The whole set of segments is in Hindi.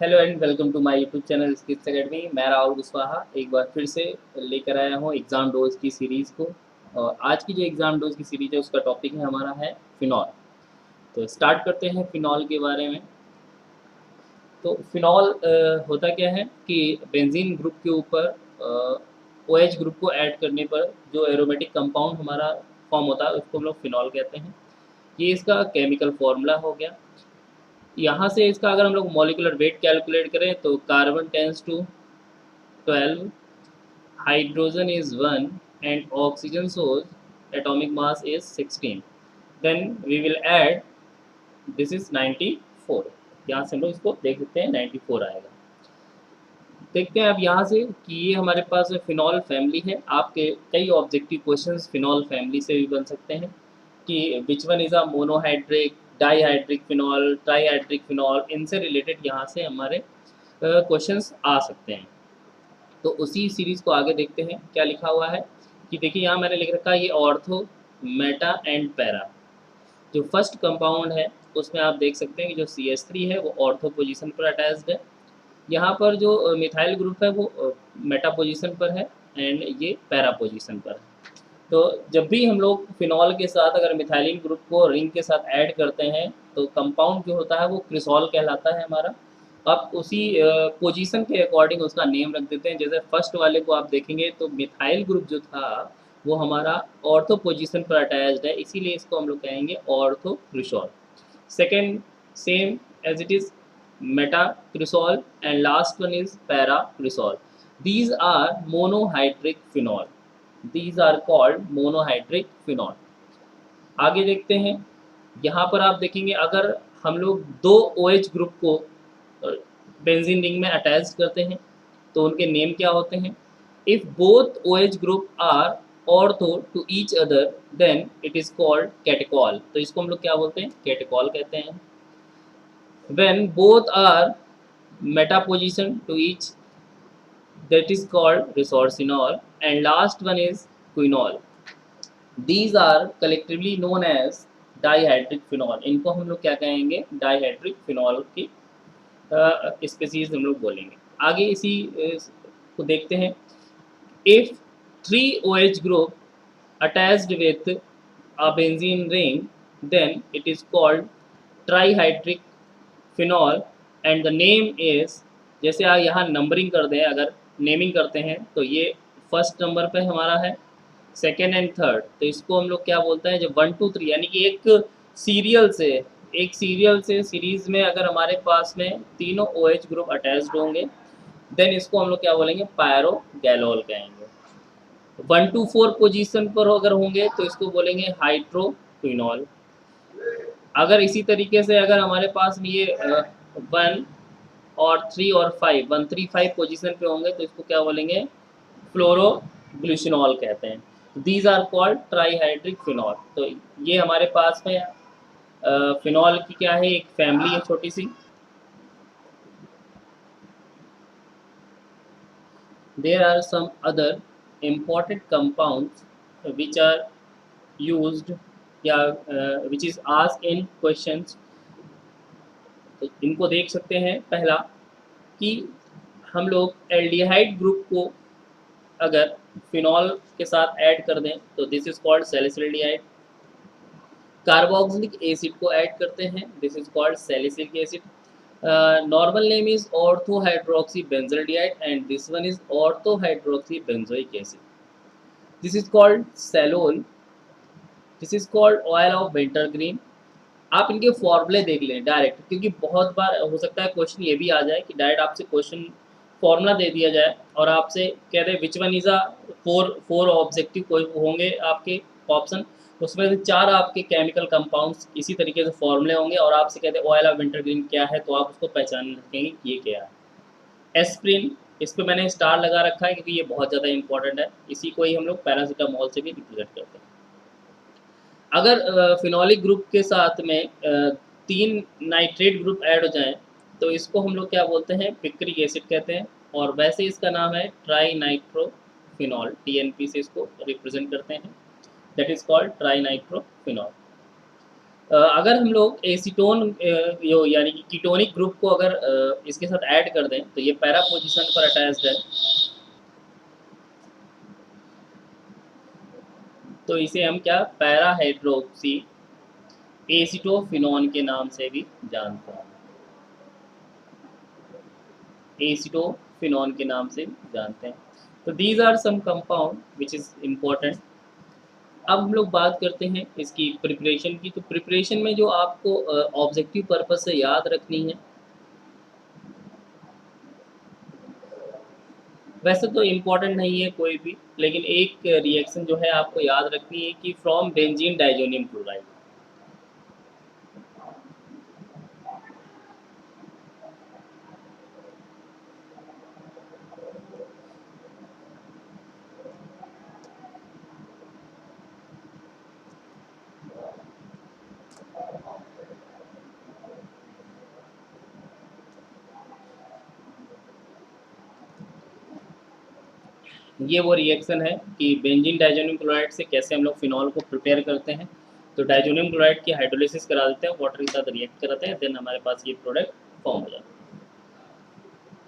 Hello and welcome to my YouTube channel skills academy. मैं राहुल कुशवाहा एक बार फिर से लेकर आया हूँ एग्ज़ाम डोज की सीरीज़ को। और आज की जो एग्ज़ाम डोज की सीरीज़ है उसका टॉपिक है हमारा है फिनॉल। तो स्टार्ट करते हैं फिनॉल के बारे में। तो फिनॉल होता क्या है कि बेंजीन ग्रुप के ऊपर ओ एच ग्रुप को ऐड करने पर जो एरोमेटिक कंपाउंड हमारा फॉर्म होता है उसको हम लोग फिनॉल कहते हैं। ये इसका केमिकल फॉर्मूला हो गया। यहाँ से इसका अगर हम लोग मॉलिकुलर वेट कैलकुलेट करें तो carbon tens two 12, hydrogen is 1 and oxygen source atomic mass is 16. Then we will add this is 94। यहाँ से हम लोग इसको देख सकते हैं 94 आएगा। देखते हैं अब यहाँ से कि ये हमारे पास फिनॉल फैमिली है। आपके कई ऑब्जेक्टिव क्वेश्चंस फिनॉल फैमिली से भी बन सकते हैं कि which one is a monohydric, dihydric phenol, trihydric phenol, इनसे रिलेटेड यहाँ से हमारे क्वेश्चंस आ सकते हैं। तो उसी सीरीज़ को आगे देखते हैं क्या लिखा हुआ है कि देखिए यहाँ मैंने लिख रखा है ये ऑर्थो, मेटा एंड पैरा। जो फर्स्ट कंपाउंड है उसमें आप देख सकते हैं कि जो CH3 है वो ऑर्थो पोजीशन पर अटैच्ड है। यहाँ पर जो मिथाइल ग्रुप है वो मेटा पोजीशन पर है एंड ये पैरा पोजीशन पर है। तो जब भी हम लोग फिनॉल के साथ अगर मिथाइलिन ग्रुप को रिंग के साथ ऐड करते हैं तो कंपाउंड जो होता है वो क्रिसॉल कहलाता है हमारा। आप उसी पोजीशन के अकॉर्डिंग उसका नेम रख देते हैं। जैसे फर्स्ट वाले को आप देखेंगे तो मिथाइल ग्रुप जो था वो हमारा ऑर्थो पोजीशन पर अटैच्ड है, इसीलिए इसको हम लोग कहेंगे ortho cresol. Second same as it is meta cresol and last one is para cresol. these are monohydric phenol, these are called monohydric phenol। आगे देखते हैं। यहाँ पर आप देखेंगे अगर हम लोग दो OH ग्रुप को बेंजीन रिंग में अटैच करते हैं तो उनके नेम क्या होते हैं। If both OH group are ortho to each other then it is called catechol. तो इसको हम लोग क्या बोलते हैं, कैटेकॉल कहते हैं। When both are meta position to each that is called resorcinol, and last one is quinol। These are collectively known as dihydric phenol. इनको हम लोग क्या कहेंगे, डाईहाइड्रिक फिनॉल की स्पीसीज हम लोग बोलेंगे। आगे इसी को देखते हैं। If 3 OH group attached with a benzene ring then it is called trihydric phenol and the name is, जैसे आप यहाँ नंबरिंग कर दें, अगर नेमिंग करते हैं तो ये फर्स्ट नंबर पे हमारा है, सेकेंड एंड थर्ड। तो इसको हम लोग क्या बोलते हैं, जब 1 2 3 यानी कि एक सीरियल से सीरीज में अगर हमारे पास में तीनों OH ग्रुप अटैच्ड होंगे देन इसको हम लोग क्या बोलेंगे, पायरो गैलोल कहेंगे। 1 to 4 पोजीशन पर अगर होंगे तो इसको बोलेंगे हाइड्रोक्विनॉल। अगर इसी तरीके से अगर हमारे पास में ये 1 और 3 और 5 1 3 5 पोजीशन पे होंगे तो इसको क्या बोलेंगे, फ्लोरोग्लिसरॉल कहते हैं। These are called trihydric phenol. तो ये हमारे पास में फिनॉल की क्या है, एक फैमिली है छोटी सी। There are some other important compounds which are used या which is asked in questions. तो इनको देख सकते हैं। पहला कि हम लोग एल्डिहाइड ग्रुप को अगर फिनॉल के साथ ऐड कर दें तो this is called salicylaldehyde. Carboxylic acid को ऐड करते हैं, this is called salicylic acid. Normal name is ortho hydroxy benzaldehyde and this one is ortho hydroxy benzoic acid, this is called salol, this is called oil of wintergreen. आप इनके फॉर्मूले देख लें डायरेक्ट, क्योंकि बहुत बार हो सकता है क्वेश्चन ये भी आ जाए कि डायरेक्ट आपसे क्वेश्चन फॉर्मूला दे दिया जाए और आपसे कह रहे which one is a four objective कोई होंगे आपके ऑप्शन, उसमें से 4 आपके केमिकल कंपाउंड्स इसी तरीके से फॉर्मूले होंगे और आपसे कहते हैं ऑयल ऑफ विंटर ग्रीन क्या है, तो आप उसको पहचान रखेंगे कि ये क्या है। एस्प्रिन, इस पर मैंने स्टार लगा रखा है क्योंकि ये बहुत ज़्यादा इंपॉर्टेंट है, इसी को ही हम लोग पैरासीटामोल से भी रिप्रेजेंट करते हैं। अगर फिनॉलिक ग्रुप के साथ में 3 नाइट्रेट ग्रुप ऐड हो जाएं तो इसको हम लोग क्या बोलते हैं, पिक्रिक एसिड कहते हैं। और वैसे इसका नाम है ट्राई नाइट्रोफिनॉल, TNP से इसको रिप्रेजेंट करते हैं, that is called try nitrophenol. अगर हम लोग एसीटोन यो यानी कि कीटोनिक ग्रुप को अगर इसके साथ ऐड कर दें तो ये पैरा पोजीशन पर अटैच्ड है, तो इसे हम क्या पैरा हाइड्रोक्सी एसिटोफिनॉन के नाम से भी जानते हैं, एसिटोफिनॉन के नाम से जानते हैं। तो these are some compound which is important. अब हम लोग बात करते हैं इसकी प्रिपरेशन की। तो प्रिपरेशन में जो आपको ऑब्जेक्टिव पर्पज से याद रखनी है, वैसे तो इम्पोर्टेंट नहीं है कोई भी, लेकिन एक रिएक्शन जो है आपको याद रखनी है कि फ्रॉम बेंजीन डाइजोनियम क्लोराइड। ये वो रिएक्शन है कि बेंजीन डाइजोनियम क्लोराइड से कैसे हम लोग फिनॉल को प्रिपेयर करते हैं। तो डाइजोनियम क्लोराइड की हाइड्रोलिसिस करा देते हैं, वाटर के साथ रिएक्ट कराते हैं, देन हमारे पास ये प्रोडक्ट फॉर्म हो जाता है।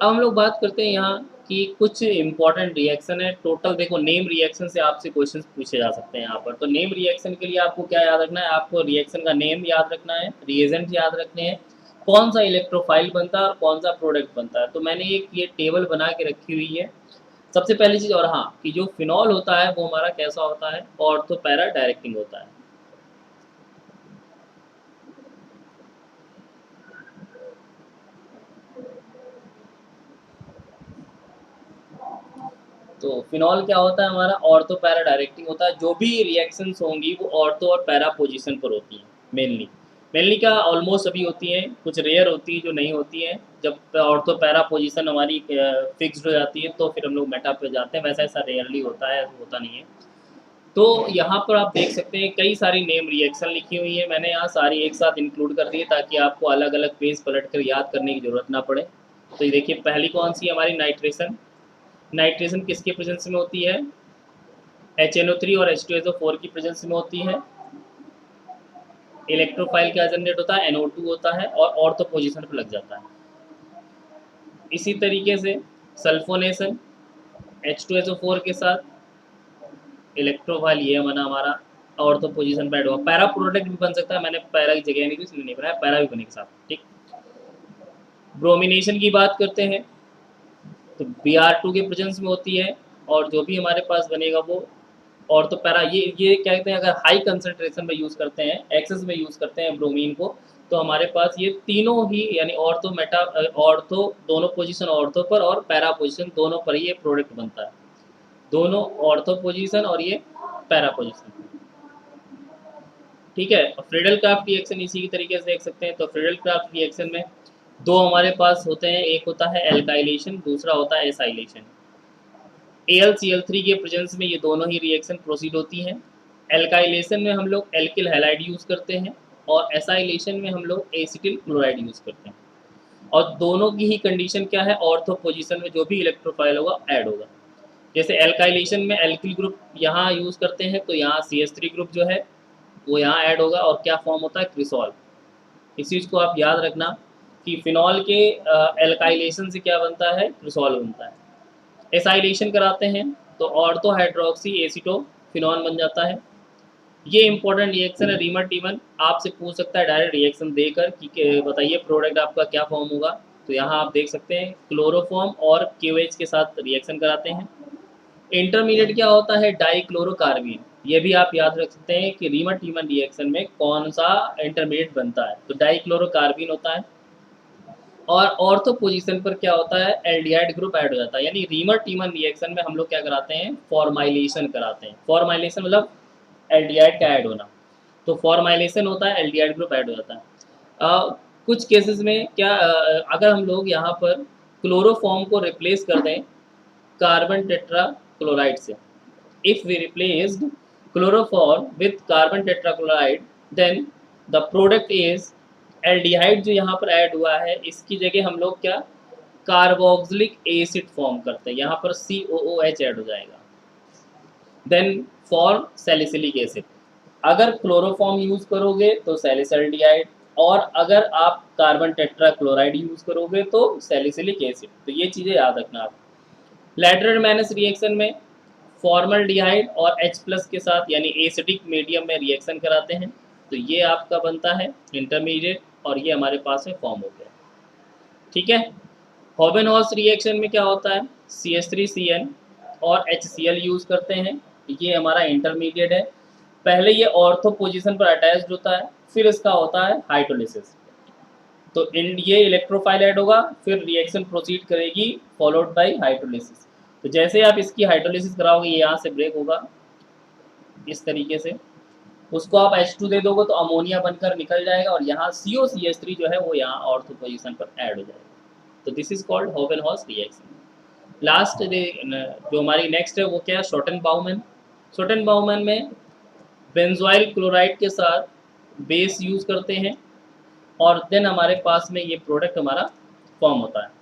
अब हम लोग बात करते हैं यहाँ कि कुछ इंपॉर्टेंट रिएक्शन है। टोटल देखो, नेम रिएक्शन से आपसे क्वेश्चंस पूछे जा सकते हैं यहाँ पर। तो नेम रिएक्शन के लिए आपको क्या याद रखना है, आपको रिएक्शन का नेम याद रखना है, रिएजेंट याद रखने हैं, कौन सा इलेक्ट्रोफाइल बनता है और कौन सा प्रोडक्ट बनता है। तो मैंने एक ये टेबल बना के रखी हुई है। सबसे पहली चीज़, और हाँ, कि जो फिनॉल होता है वो हमारा कैसा होता है, ऑर्थो पैरा डायरेक्टिंग होता है। तो फिनॉल क्या होता है हमारा, ऑर्थो पैरा डायरेक्टिंग होता है। जो भी रिएक्शंस होंगी वो ऑर्थो और पैरा पोजीशन पर होती हैं मेनली। मेनली क्या, ऑलमोस्ट सभी होती हैं, कुछ रेयर होती है जो नहीं होती हैं। जब ऑर्थो पैरा पोजीशन हमारी फिक्स्ड हो जाती है तो फिर हम लोग मेटा पे जाते हैं, वैसा ऐसा रेयरली होता है, होता नहीं है। तो यहाँ पर आप देख सकते हैं कई सारी नेम रिएक्शन लिखी हुई है, मैंने यहाँ सारी एक साथ इंक्लूड कर दी है ताकि आपको अलग अलग पेज पलट कर याद करने की ज़रूरत ना पड़े। तो ये देखिए, पहली कौन सी हमारी, नाइट्रेशन। नाइट्रेशन किसके प्रेजेंस में होती है, HNO3 और H2SO4 की प्रेजेंस में होती है। इलेक्ट्रोफाइल क्या जनरेट होता है, NO2 होता है और ऑर्थो पोजीशन पर लग जाता है। इसी तरीके से सल्फोनेशन, H2SO4 के साथ इलेक्ट्रोफाइल, ये बना हमारा ऑर्थो पोजीशन पर ऐड हुआ। पैरा प्रोडक्ट भी बन सकता है, मैंने पैरा की जगह नहीं दी इसलिए नहीं बनाया, पैरा भी बनेगा साथ, ठीक। ब्रोमिनेशन की बात करते हैं तो Br2 के प्रेजेंस में होती है, और जो भी हमारे पास बनेगा वो ऑर्थो पैरा। ये क्या कहते हैं, अगर हाई कंसंट्रेशन में यूज़ करते हैं, एक्सेस में यूज़ करते हैं ब्रोमीन को, तो हमारे पास ये तीनों ही यानी ऑर्थो मेटा, ऑर्थो दोनों पोजीशन ऑर्थो पर और पैरा पोजीशन दोनों पर ये प्रोडक्ट बनता है। दोनों ऑर्थो पोजीशन और ये पैरा पोजीशन, ठीक है। फ्रीडल क्राफ्ट रिएक्शन इसी की तरीके से देख सकते हैं। तो फ्रीडल क्राफ्ट रिएक्शन में दो हमारे पास होते हैं, एक होता है एल्काइलेशन, दूसरा होता है एसाइलेशन। AlCl3 के प्रेजेंस में ये दोनों ही रिएक्शन प्रोसीड होती हैं। एल्काइलेशन में हम लोग एल्किल हैलाइड यूज़ करते हैं और एसाइलेशन में हम लोग एसिटिल क्लोराइड यूज़ करते हैं। और दोनों की ही कंडीशन क्या है, ऑर्थो पोजीशन में जो भी इलेक्ट्रोफाइल होगा ऐड होगा। जैसे एल्काइलेशन में एल्किल ग्रुप यहाँ यूज़ करते हैं तो यहाँ CH3 ग्रुप जो है वो यहाँ ऐड होगा और क्या फॉर्म होता है, क्रिसॉल। इस चीज़ को आप याद रखना कि फिनॉल के एल्काइलेशन से क्या बनता है, क्रिसॉल बनता है। एसाइलेशन कराते हैं तो ऑर्थो हाइड्रोक्सी एसिटो फिनॉल बन जाता है। ये इंपॉर्टेंट रिएक्शन है। रीमर टीमन आपसे पूछ सकता है डायरेक्ट रिएक्शन देकर कि बताइए प्रोडक्ट आपका क्या फॉर्म होगा। तो यहाँ आप देख सकते हैं क्लोरोफॉर्म और क्यूएच के साथ रिएक्शन कराते हैं। इंटरमीडिएट क्या होता है, डाइक्लोरोकार्बीन। ये भी आप याद रख सकते हैं कि रीमर टीमन रिएक्शन में कौन सा इंटरमीडिएट बनता है, तो डाइक्लोरोकार्बीन होता है। और ऑर्थो पोजीशन पर क्या होता है, एल्डिहाइड ग्रुप ऐड हो जाता है। यानी रीमर टीमन रिएक्शन में हम लोग क्या कराते हैं, फॉर्माइलेशन कराते हैं। फॉर्माइलेशन मतलब एल्डिहाइड का ऐड होना। तो फॉर्माइलेशन होता है, एल्डिहाइड ग्रुप ऐड हो जाता है। कुछ केसेस में क्या, अगर हम लोग यहाँ पर क्लोरोफॉर्म को रिप्लेस कर दें कार्बन टेट्रा क्लोराइड से, if we replaced chloroform with carbon tetrachloride, then the product is aldehyde. जो यहाँ पर ऐड हुआ है इसकी जगह हम लोग क्या, कार्बोक्सिलिक एसिड फॉर्म करते हैं, यहाँ पर COOH ऐड हो जाएगा। Then for salicylic acid. अगर क्लोरोफॉर्म यूज करोगे तो सैलिसल्डिहाइड, और अगर आप कार्बन टेट्राक्लोराइड यूज करोगे तो सैलिसिलिक एसिड। तो ये चीज़ें याद रखना आप। लैटरल मैनस रिएक्शन में फॉर्मल्डिहाइड और H प्लस के साथ यानी एसिडिक मीडियम में रिएक्शन कराते हैं, तो ये आपका बनता है इंटरमीडिएट, और ये हमारे पास में फॉर्म हो गया। ठीक है। हॉबेनहॉस रिएक्शन में क्या होता है, CH3Cn और HCl यूज करते हैं, ये हमारा इंटरमीडिएट है। पहले ये ऑर्थो पोजीशन पर अटैच्ड होता है, फिर इसका होता है हाइड्रोलिसिस। तो ये इलेक्ट्रोफाइल ऐड होगा, फिर रिएक्शन प्रोसीड करेगी फॉलोड बाय हाइड्रोलिसिस। तो जैसे आप इसकी हाइड्रोलिसिस कराओगे, ये यहाँ से ब्रेक होगा इस तरीके से, उसको आप H2 दे दोगे तो अमोनिया बनकर निकल जाएगा, और यहाँ COCH3 जो है वो यहाँ ऑर्थो पोजीशन पर ऐड हो जाएगा। तो this is called Houben Hoesch reaction. Last जो हमारी नेक्स्ट है वो क्या है, शॉर्टन-बाउमैन। शॉर्टन-बाउमैन में बेंजोइल क्लोराइड के साथ बेस यूज करते हैं, और देन हमारे पास में ये प्रोडक्ट हमारा फॉर्म होता है।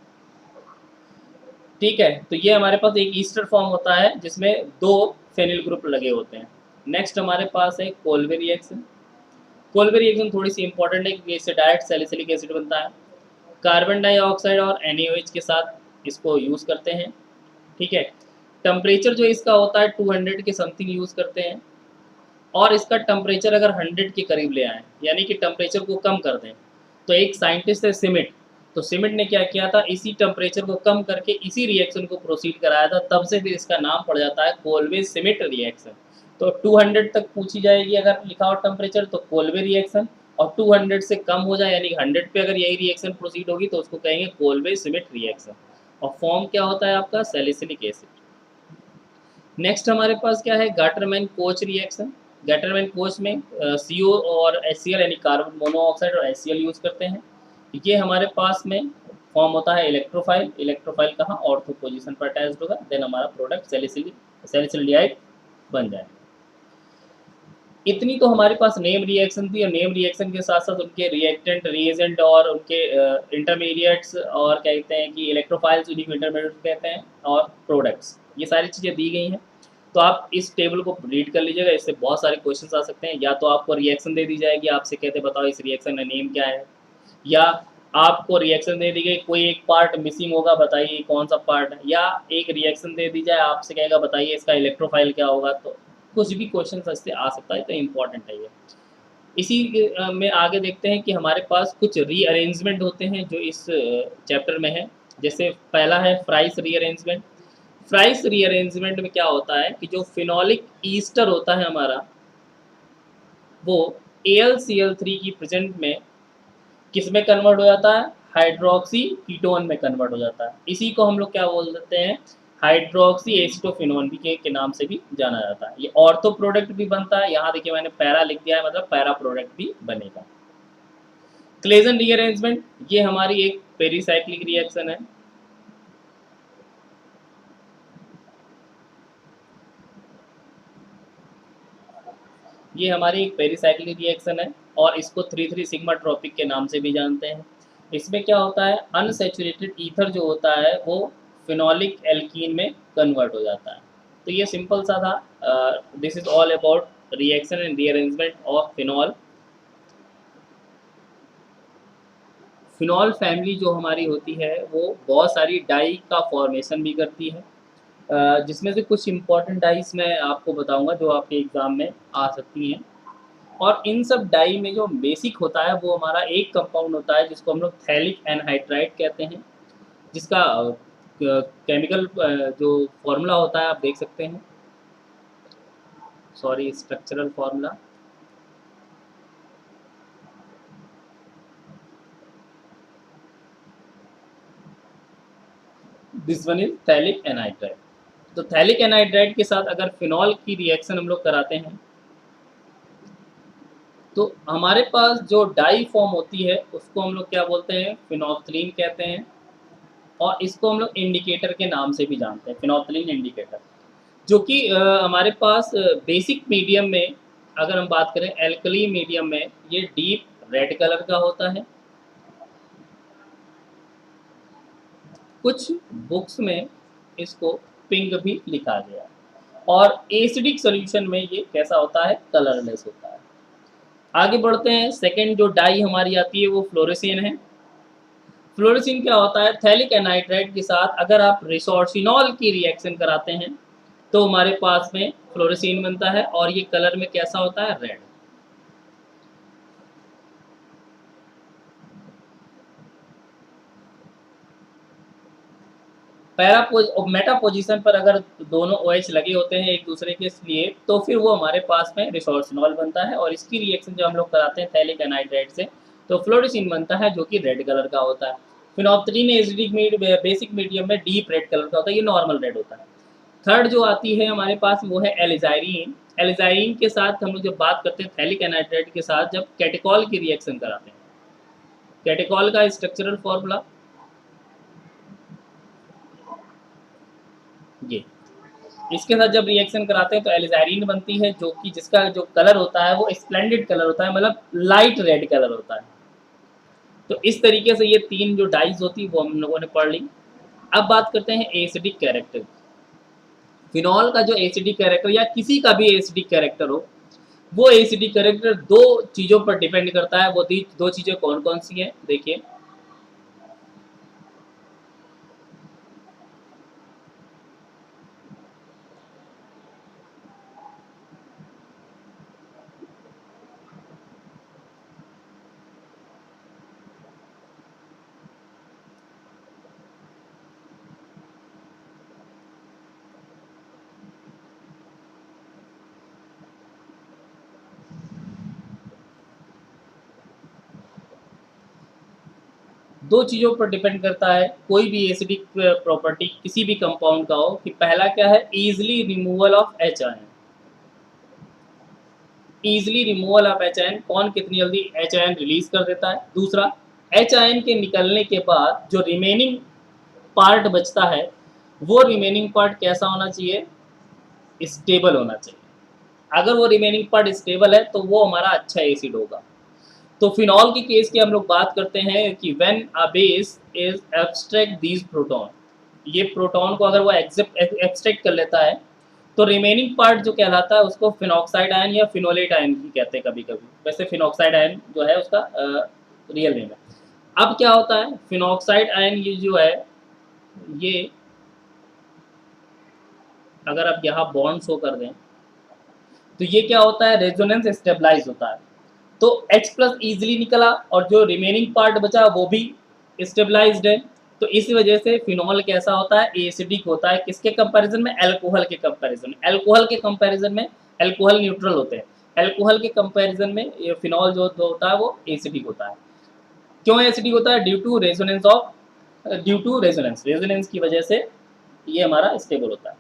ठीक है, तो ये हमारे पास एक ईस्टर फॉर्म होता है जिसमें 2 फेनिल ग्रुप लगे होते हैं। नेक्स्ट हमारे पास है कोल्बे रिएक्शन। कोल्बे रिएक्शन थोड़ी सी इंपॉर्टेंट है क्योंकि इससे डायरेक्ट सैलिसिलिक एसिड बनता है। कार्बन डाइऑक्साइड और NaOH के साथ इसको यूज़ करते हैं। ठीक है, टेम्परेचर जो इसका होता है 200 के समथिंग यूज़ करते हैं, और इसका टेम्परेचर अगर 100 के करीब ले आएँ, यानी कि टेम्परेचर को कम कर दें, तो एक साइंटिस्ट है सिमिट, तो सिमिट ने क्या किया था, इसी टेम्परेचर को कम करके इसी रिएक्शन को प्रोसीड कराया था, तब से फिर इसका नाम पड़ जाता है कोल्बे सिमिट रिएक्शन। तो 200 तक पूछी जाएगी अगर लिखा हो टेम्परेचर तो कोल्बे रिएक्शन, और 200 से कम हो जाए यानी 100 पे अगर यही रिएक्शन प्रोसीड होगी तो उसको कहेंगे कोल्बे सिमिट रिएक्शन, और फॉर्म क्या होता है आपका, सैलिसिलिक एसिड। नेक्स्ट हमारे पास क्या है, Gattermann coach reaction. Gattermann coach में CO और HCl यानी कार्बन मोनोऑक्साइड और HCl यूज करते हैं। ये हमारे पास में फॉर्म होता है इलेक्ट्रोफाइल। इलेक्ट्रोफाइल कहाँ, ऑर्थो पोजीशन पर अटैच्ड होगा, देन हमारा प्रोडक्ट सैलिसिलिक बन जाएगा। इतनी तो हमारे पास नेम रिएक्शन थी, और नेम रिएक्शन के साथ साथ उनके रिएक्टेंट, रिएजेंट और उनके इंटरमीडिएट्स, और क्या कहते हैं कि इलेक्ट्रोफाइल्स उन्हीं को इंटरमीडिएट कहते हैं, और प्रोडक्ट्स, ये सारी चीज़ें दी गई हैं। तो आप इस टेबल को रीड कर लीजिएगा, इससे बहुत सारे क्वेश्चन आ सकते हैं। या तो आपको रिएक्शन दे दी जाएगी, आपसे कहते बताओ इस रिएक्शन का नेम क्या है, या आपको रिएक्शन दे दी गई, कोई एक पार्ट मिसिंग होगा, बताइए कौन सा पार्ट है, या एक रिएक्शन दे दी जाए, आपसे कहेगा बताइए इसका इलेक्ट्रोफाइल क्या होगा। तो कुछ भी क्वेश्चन इससे आ सकता है, तो इम्पॉर्टेंट है ये। इसी में आगे देखते हैं कि हमारे पास कुछ रीअरेंजमेंट होते हैं जो इस चैप्टर में है। जैसे पहला है फ्राइस रीअरेंजमेंट। फ्राइस रीअरेंजमेंट में क्या होता है कि जो फिनोलिक ईस्टर होता है हमारा, वो AlCl3 की प्रेजेंट में किस में कन्वर्ट हो जाता है, हाइड्रोक्सी कीटोन में कन्वर्ट हो जाता है। इसी को हम लोग क्या बोल देते हैं, हाइड्रोक्सी एसिटोफिनोन भी के नाम से भी जाना जाता है। ये ऑर्थो प्रोडक्ट भी बनता है, यहाँ देखिए मैंने पैरा लिख दिया है, मतलब पैरा प्रोडक्ट भी बनेगा। क्लेजन रीअरेंजमेंट, ये हमारी एक पेरीसाइक्लिक रिएक्शन है। ये हमारी एक पेरीसाइक्लिक रिएक्शन है, और इसको 3,3 सिग्मा ट्रॉपिक के नाम से भी जानते हैं। इसमें क्या होता है, अनसैचुरेटेड ईथर जो होता है वो फिनोलिक एल्कीन में कन्वर्ट हो जाता है। तो ये सिंपल सा था। This is all about reaction and rearrangement of phenol. Phenol family जो हमारी होती है वो बहुत सारी डाई का फॉर्मेशन भी करती है, जिसमें से कुछ इंपॉर्टेंट डाइस मैं आपको बताऊंगा जो आपके एग्ज़ाम में आ सकती हैं। और इन सब डाई में जो बेसिक होता है वो हमारा एक कंपाउंड होता है जिसको हम लोग थैलिक एनहाइड्राइड कहते हैं, जिसका केमिकल जो फॉर्मूला होता है आप देख सकते हैं, sorry structural formula, this one is phthalic anhydride. तो थैलिक एनहाइड्राइड के साथ अगर फिनॉल की रिएक्शन हम लोग कराते हैं तो हमारे पास जो डाई फॉर्म होती है उसको हम लोग क्या बोलते हैं, फिनोल्फथलीन कहते हैं, और इसको हम लोग इंडिकेटर के नाम से भी जानते हैं, फिनोल्फथलीन इंडिकेटर। जो कि हमारे पास बेसिक मीडियम में अगर हम बात करें, एल्कली मीडियम में ये डीप रेड कलर का होता है, कुछ बुक्स में इसको पिंक भी लिखा गया, और एसिडिक सॉल्यूशन में ये कैसा होता है, कलरलेस होता है। आगे बढ़ते हैं, सेकंड जो डाई हमारी आती है वो फ्लोरेसीन है। फ्लोरेसीन क्या होता है, थैलिक एनाइड्राइड के साथ अगर आप रिसोर्सिनॉल की रिएक्शन कराते हैं तो हमारे पास में फ्लोरेसीन बनता है, और ये कलर में कैसा होता है, रेड। मेटा पोजीशन पर अगर दोनों OH लगे होते हैं एक दूसरे के लिए, तो फिर वो हमारे पास में रिसोर्सिनॉल बनता है, और इसकी रिएक्शन जब हम लोग कराते हैं थैलिक एनाइड्राइड से तो फ्लोरेसीन बनता है, जो कि रेड कलर का होता है। फिनोप्थलीन एसिडिक बेसिक मीडियम में डीप रेड कलर का होता है, ये नॉर्मल रेड होता है। थर्ड जो आती है हमारे पास वो है एलिजाइरिन। एलिजाइरिन के साथ हम लोग जब बात करते हैं थैलिक एनाइड्राइड के साथ, जब कैटेकॉल की रिएक्शन कराते हैं, कैटेकॉल का स्ट्रक्चरल फॉर्मूला ये, इसके साथ जब रिएक्शन कराते हैं तो एलिजाइरिन बनती है, जो कि जिसका जो कलर होता है वो स्प्लेंडेड कलर होता है, मतलब लाइट रेड कलर होता है। तो इस तरीके से ये तीन जो डाइज होती है वो हम लोगों ने पढ़ ली। अब बात करते हैं एसिडिक कैरेक्टर। फिनॉल का जो एसिडिक कैरेक्टर या किसी का भी एसिडिक कैरेक्टर हो, वो एसिडिक कैरेक्टर दो चीज़ों पर डिपेंड करता है। वो दो चीज़ें कौन कौन सी हैं, देखिए। दो चीज़ों पर डिपेंड करता है कोई भी एसिडिक प्रॉपर्टी किसी भी कंपाउंड का हो, कि पहला क्या है, easily removal of H ion. Easily removal of H ion, कौन कितनी जल्दी एच आयन रिलीज कर देता है। दूसरा, एच आयन के निकलने के बाद जो रिमेनिंग पार्ट बचता है, वो रिमेनिंग पार्ट कैसा होना चाहिए, स्टेबल होना चाहिए। अगर वो रिमेनिंग पार्ट स्टेबल है तो वो हमारा अच्छा एसिड होगा। तो फिनॉल की केस की हम लोग बात करते हैं कि when a base is abstract these proton, ये प्रोटॉन को अगर वो एब्स्ट्रैक्ट कर लेता है तो रिमेनिंग पार्ट जो कहलाता है उसको फिनॉक्साइड आयन या फिनोलेट आयन भी कहते हैं कभी कभी। वैसे फिनॉक्साइड आयन जो है उसका रियल नेम है। अब क्या होता है, फिनॉक्साइड आयन ये जो है, ये अगर आप यहाँ बॉन्ड शो कर दें तो ये क्या होता है, रेजोनेंस स्टेबलाइज होता है। तो H प्लस ईजिली निकला और जो रिमेनिंग पार्ट बचा वो भी स्टेबलाइज्ड है। तो इस वजह से फिनॉल कैसा होता है, एसिडिक होता है। किसके कंपैरिजन में, अल्कोहल के कंपैरिजन में। अल्कोहल के कंपैरिजन में अल्कोहल न्यूट्रल होते हैं, अल्कोहल के कंपैरिजन में ये फिनॉल जो होता है वो एसिडिक होता है। क्यों एसिडिक होता है, ड्यू टू रेजोनेंस, रेजोनेंस की वजह से ये हमारा स्टेबल होता है।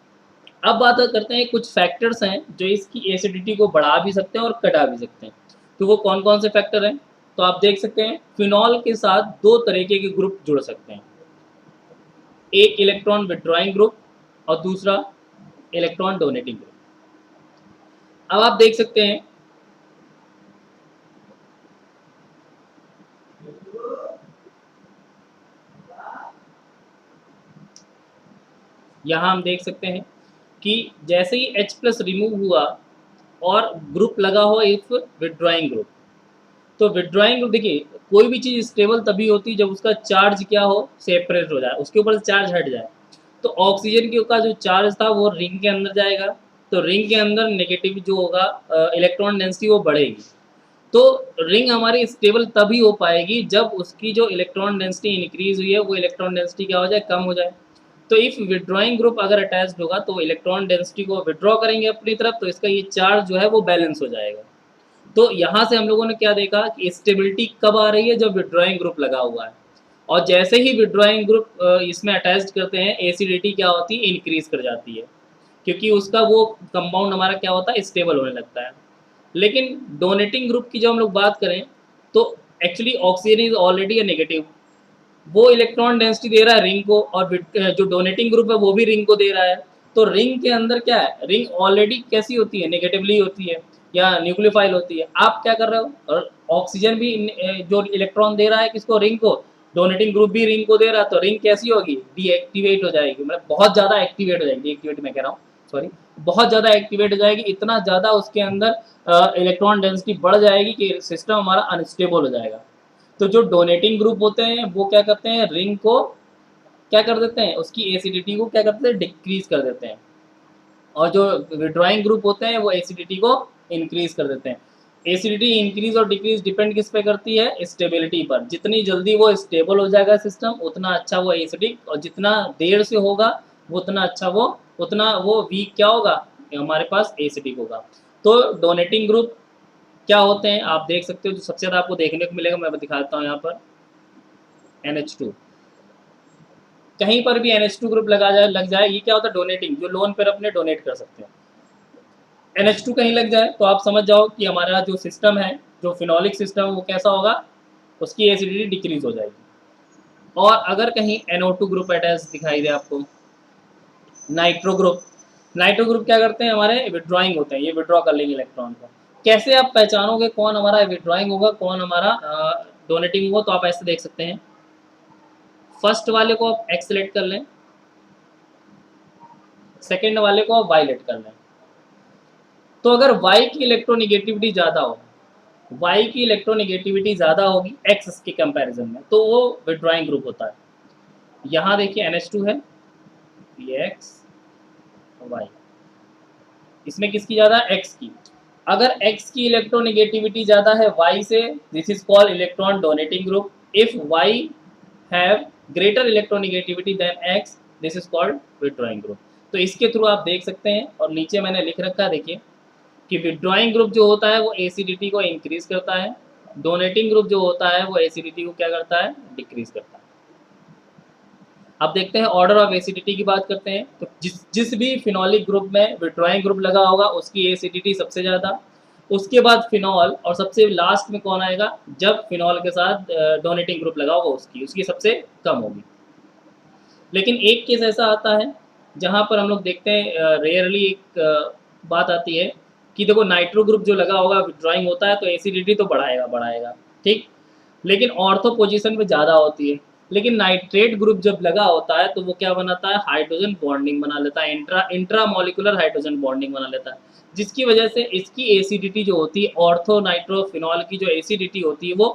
अब बात करते हैं कुछ फैक्टर्स हैं जो इसकी एसिडिटी को बढ़ा भी सकते हैं और घटा भी सकते हैं। तो वो कौन कौन से फैक्टर हैं, तो आप देख सकते हैं फिनॉल के साथ दो तरीके के ग्रुप जुड़ सकते हैं, एक इलेक्ट्रॉन विड्रॉइंग ग्रुप और दूसरा इलेक्ट्रॉन डोनेटिंग ग्रुप। अब आप देख सकते हैं यहाँ हम देख सकते हैं कि जैसे ही H प्लस रिमूव हुआ और ग्रुप लगा हो इफ विड्रॉइंग ग्रुप, तो विड्रॉइंग ग्रुप, देखिए कोई भी चीज़ स्टेबल तभी होती है जब उसका चार्ज क्या हो, सेपरेट हो जाए, उसके ऊपर से चार्ज हट जाए। तो ऑक्सीजन के का जो चार्ज था वो रिंग के अंदर जाएगा, तो रिंग के अंदर नेगेटिव जो होगा इलेक्ट्रॉन डेंसिटी वो बढ़ेगी। तो रिंग हमारी स्टेबल तभी हो पाएगी जब उसकी जो इलेक्ट्रॉन डेंसिटी इंक्रीज हुई है वो इलेक्ट्रॉन डेंसिटी क्या हो जाए, कम हो जाए। तो इफ विड्रॉइंग ग्रुप अगर अटैच्ड होगा तो इलेक्ट्रॉन डेंसिटी को विड्रॉ करेंगे अपनी तरफ, तो इसका ये चार्ज जो है वो बैलेंस हो जाएगा। तो यहाँ से हम लोगों ने क्या देखा कि स्टेबिलिटी कब आ रही है, जब विड्रॉइंग ग्रुप लगा हुआ है। और जैसे ही विड्रॉइंग ग्रुप इसमें अटैच करते हैं, एसिडिटी क्या होती है, इंक्रीज कर जाती है, क्योंकि उसका वो कंपाउंड हमारा क्या होता है, स्टेबल होने लगता है। लेकिन डोनेटिंग ग्रुप की जब हम लोग बात करें तो actually oxygen is already a negative, वो इलेक्ट्रॉन डेंसिटी दे रहा है रिंग को, और जो डोनेटिंग ग्रुप है वो भी रिंग को दे रहा है। तो रिंग के अंदर क्या है, रिंग ऑलरेडी कैसी होती है, नेगेटिवली होती है या न्यूक्लियोफाइल होती है। आप क्या कर रहे हो, और ऑक्सीजन भी जो इलेक्ट्रॉन दे रहा है किसको, रिंग को, डोनेटिंग ग्रुप भी रिंग को दे रहा है, तो रिंग कैसी होगी, डीएक्टिवेट हो जाएगी, मतलब बहुत ज़्यादा एक्टिवेट हो जाएगी, डीएक्टिवेट मैं कह रहा हूँ, सॉरी, बहुत ज़्यादा एक्टिवेट हो जाएगी, इतना ज़्यादा उसके अंदर इलेक्ट्रॉन डेंसिटी बढ़ जाएगी कि सिस्टम हमारा अनस्टेबल हो जाएगा। तो जो डोनेटिंग ग्रुप होते हैं वो क्या करते हैं, रिंग को क्या कर देते हैं, उसकी एसिडिटी को क्या करते हैं, डिक्रीज कर देते हैं। और जो विड्रॉइंग ग्रुप होते हैं वो एसिडिटी को इंक्रीज कर देते हैं। एसिडिटी इंक्रीज और डिक्रीज डिपेंड किस पे करती है, स्टेबिलिटी पर। जितनी जल्दी वो स्टेबल हो जाएगा सिस्टम उतना अच्छा वो एसिडिक, और जितना देर से होगा उतना अच्छा वो, उतना वो वीक क्या होगा, हमारे पास एसिडिक होगा। तो डोनेटिंग ग्रुप क्या होते हैं आप देख सकते हो, जो सबसे ज़्यादा आपको देखने को मिलेगा मैं दिखाता हूँ यहाँ पर, NH2। कहीं पर भी NH2 ग्रुप लग जाए, ये क्या होता है, डोनेटिंग, जो लोन पर अपने डोनेट कर सकते हैं। NH2 कहीं लग जाए तो आप समझ जाओ कि हमारा जो सिस्टम है, जो फिनोलिक सिस्टम वो कैसा होगा, उसकी एसिडिटी डिक्रीज हो जाएगी। और अगर कहीं NO2 ग्रुप अटैच दिखाई दे आपको, नाइट्रो ग्रुप, नाइट्रो ग्रुप क्या करते हैं, हमारे विड्रॉइंग होते हैं, ये विड्रॉ कर लेंगे इलेक्ट्रॉन को। कैसे आप पहचानोगे कौन हमारा विड्रॉइंग होगा कौन हमारा डोनेटिंग होगा, तो आप ऐसे देख सकते हैं। फर्स्ट वाले को आप एक्स सेलेक्ट कर लें, सेकेंड वाले को आप वाई लेट कर लें। तो अगर वाई की इलेक्ट्रोनिगेटिविटी ज़्यादा हो, वाई की इलेक्ट्रोनिगेटिविटी ज़्यादा होगी एक्स के कंपैरिजन में, तो वो विड्रॉइंग ग्रुप होता है। यहाँ देखिए NH2 है, ये एक्स, वाई, इसमें किसकी ज़्यादा, एक्स की। अगर एक्स की इलेक्ट्रोनिगेटिविटी ज़्यादा है वाई से, this is called electron donating group. If Y have greater electronegativity then X, this is called withdrawing group. तो इसके थ्रू आप देख सकते हैं, और नीचे मैंने लिख रखा है देखिए कि विड्रॉइंग ग्रुप जो होता है वो एसिडिटी को इंक्रीज करता है, डोनेटिंग ग्रुप जो होता है वो एसिडिटी को क्या करता है, डिक्रीज करता है। अब देखते हैं ऑर्डर ऑफ एसिडिटी की बात करते हैं, तो जिस जिस भी फिनोलिक ग्रुप में विड्रॉइंग ग्रुप लगा होगा उसकी एसिडिटी सबसे ज़्यादा, उसके बाद फिनॉल, और सबसे लास्ट में कौन आएगा, जब फिनॉल के साथ डोनेटिंग ग्रुप लगा होगा उसकी उसकी सबसे कम होगी। लेकिन एक केस ऐसा आता है जहाँ पर हम लोग देखते हैं रेयरली एक बात आती है कि देखो नाइट्रो ग्रुप जो लगा होगा विड्रॉइंग होता है तो एसिडिटी तो बढ़ाएगा बढ़ाएगा, ठीक, लेकिन ऑर्थो पोजीशन में ज़्यादा होती है। लेकिन नाइट्रेट ग्रुप जब लगा होता है तो वो क्या बनाता है, हाइड्रोजन बॉन्डिंग बना लेता है, इंट्रा मॉलिकुलर हाइड्रोजन बॉन्डिंग बना लेता है, जिसकी वजह से इसकी एसिडिटी जो होती है, ऑर्थो नाइट्रोफिनॉल की जो एसिडिटी होती है वो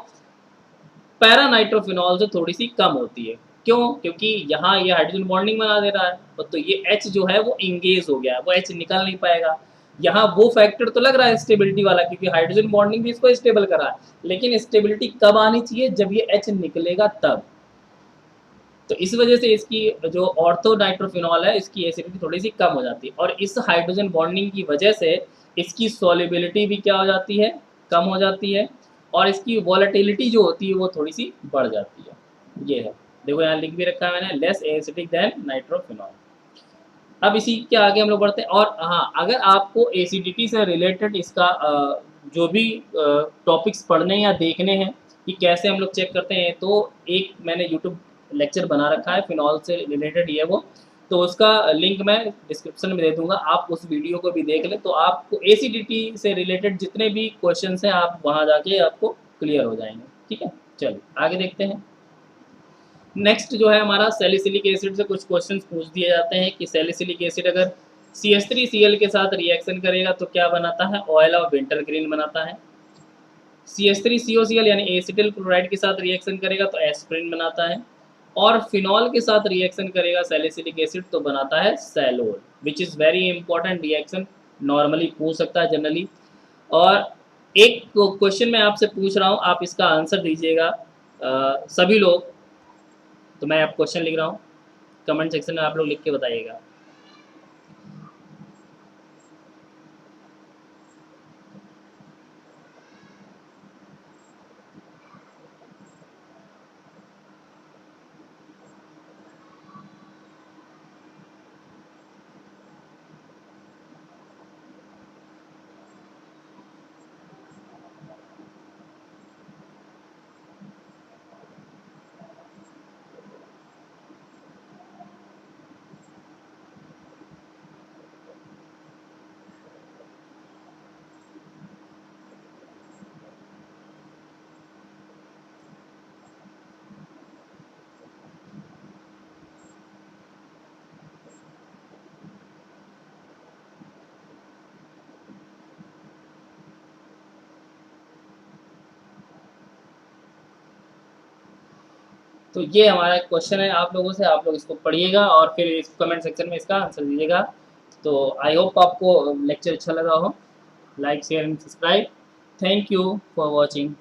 पैरानाइट्रोफिनॉल से थोड़ी सी कम होती है। क्यों? क्योंकि यहाँ ये हाइड्रोजन बॉन्डिंग बना दे रहा है, तो ये H जो है वो इंगेज हो गया है, वो H निकल नहीं पाएगा। यहाँ वो फैक्टर तो लग रहा है स्टेबिलिटी वाला, क्योंकि हाइड्रोजन बॉन्डिंग भी इसको स्टेबल करा है, लेकिन स्टेबिलिटी कब आनी चाहिए, जब ये H निकलेगा तब। तो इस वजह से इसकी जो ऑर्थो नाइट्रोफिनॉल है इसकी एसिडिटी थोड़ी सी कम हो जाती है, और इस हाइड्रोजन बॉन्डिंग की वजह से इसकी सॉल्युबिलिटी भी क्या हो जाती है, कम हो जाती है, और इसकी वॉलेटिलिटी जो होती है वो थोड़ी सी बढ़ जाती है। ये है, देखो यहाँ लिख भी रखा है मैंने, लेस एसिडिक देन नाइट्रोफिनॉल। अब इसी के आगे हम लोग बढ़ते हैं। और हाँ, अगर आपको एसिडिटी से रिलेटेड इसका जो भी टॉपिक्स पढ़ने या देखने हैं कि कैसे हम लोग चेक करते हैं, तो एक मैंने यूट्यूब लेक्चर बना रखा है फिनॉल से रिलेटेड ही है वो, तो उसका लिंक मैं डिस्क्रिप्शन में दे दूंगा, आप उस वीडियो को भी देख लें, तो आपको एसिडिटी से रिलेटेड जितने भी क्वेश्चन हैं आप वहाँ जाके आपको क्लियर हो जाएंगे। ठीक है, चलिए आगे देखते हैं। नेक्स्ट जो है हमारा सैलिसिलिक एसिड से कुछ क्वेश्चंस पूछ दिए जाते हैं कि सैलिसिलिक एसिड अगर CH3Cl के साथ रिएक्शन करेगा तो क्या बनाता है, ऑयल ऑफ विंटर ग्रीन बनाता है। CH3COCl यानी एसिटिल क्लोराइड के साथ रिएक्शन करेगा तो एस्प्रिन बनाता है। और फिनॉल के साथ रिएक्शन करेगा सैलिसिलिक एसिड तो बनाता है सैलोल, which is very important reaction, normally पूछ सकता है जनरली। और एक क्वेश्चन मैं आपसे पूछ रहा हूँ, आप इसका आंसर दीजिएगा सभी लोग। तो मैं आप क्वेश्चन लिख रहा हूँ, कमेंट सेक्शन में आप लोग लिख के बताइएगा। तो ये हमारा क्वेश्चन है आप लोगों से, आप लोग इसको पढ़िएगा और फिर इस कमेंट सेक्शन में इसका आंसर दीजिएगा। तो आई होप आपको लेक्चर अच्छा लगा हो। Like share and subscribe. Thank you for watching.